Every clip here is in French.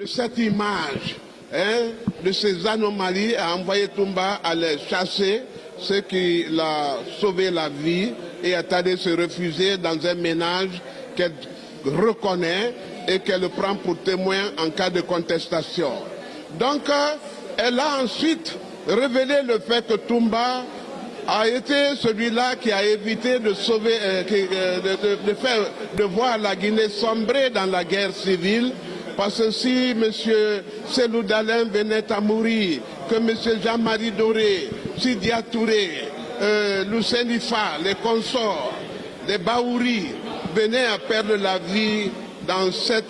Cette image de ces anomalies a envoyé Toumba à les chasser, ce qui l'a sauvé la vie et est allé se refuser dans un ménage qu'elle reconnaît et qu'elle prend pour témoin en cas de contestation. Donc, elle a ensuite révélé le fait que Toumba a été celui-là qui a évité de sauver, de voir la Guinée sombrer dans la guerre civile. Parce que si M. Selou Dalein venait à mourir, que M. Jean-Marie Doré, Sidia Touré, Lucien Ifa, les consorts, les Baouri venaient à perdre la vie dans ce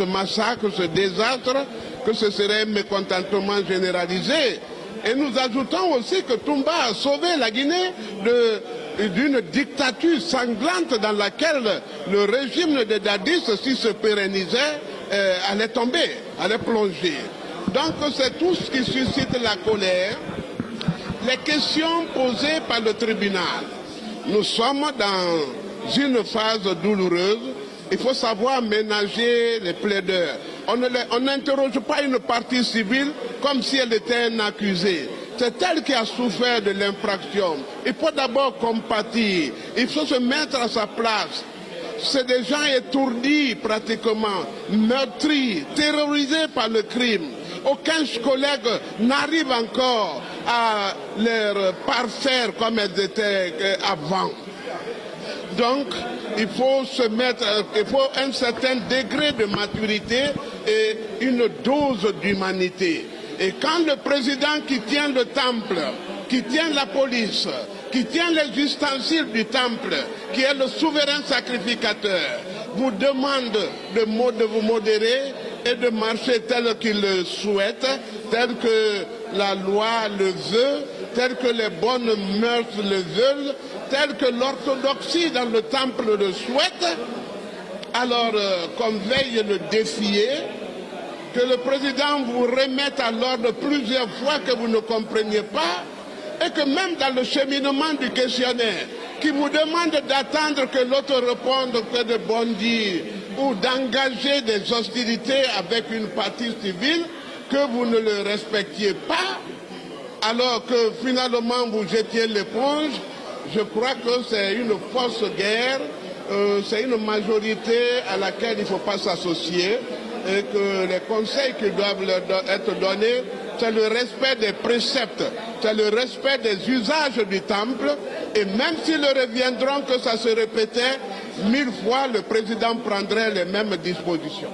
massacre, ce désastre, que ce serait un mécontentement généralisé. Et nous ajoutons aussi que Toumba a sauvé la Guinée d'une dictature sanglante dans laquelle le régime de Dadis, s'il se pérennisait, allait tomber, allait plonger. Donc c'est tout ce qui suscite la colère. Les questions posées par le tribunal. Nous sommes dans une phase douloureuse. Il faut savoir ménager les plaideurs. On n'interroge pas une partie civile comme si elle était un accusé. C'est elle qui a souffert de l'infraction. Il faut d'abord compatir. Il faut se mettre à sa place. C'est des gens étourdis pratiquement, meurtris, terrorisés par le crime. Aucun collègue n'arrive encore à leur parfaire comme elles étaient avant. Donc, il faut un certain degré de maturité et une dose d'humanité. Et quand le président qui tient le temple, qui tient la police, qui tient les ustensiles du temple, qui est le souverain sacrificateur, vous demande de vous modérer et de marcher tel qu'il le souhaite, tel que la loi le veut, tel que les bonnes mœurs le veulent, tel que l'orthodoxie dans le temple le souhaite, alors qu'on veille le défier, que le président vous remette à l'ordre plusieurs fois que vous ne compreniez pas, et que même dans le cheminement du questionnaire, qui vous demande d'attendre que l'autre réponde que de bon dire, ou d'engager des hostilités avec une partie civile, que vous ne le respectiez pas, alors que finalement vous jetiez l'éponge. Je crois que c'est une fausse guerre, c'est une majorité à laquelle il ne faut pas s'associer, et que les conseils qui doivent leur être donnés, c'est le respect des préceptes, c'est le respect des usages du temple, et même s'ils reviendront que ça se répétait, 1000 fois le président prendrait les mêmes dispositions.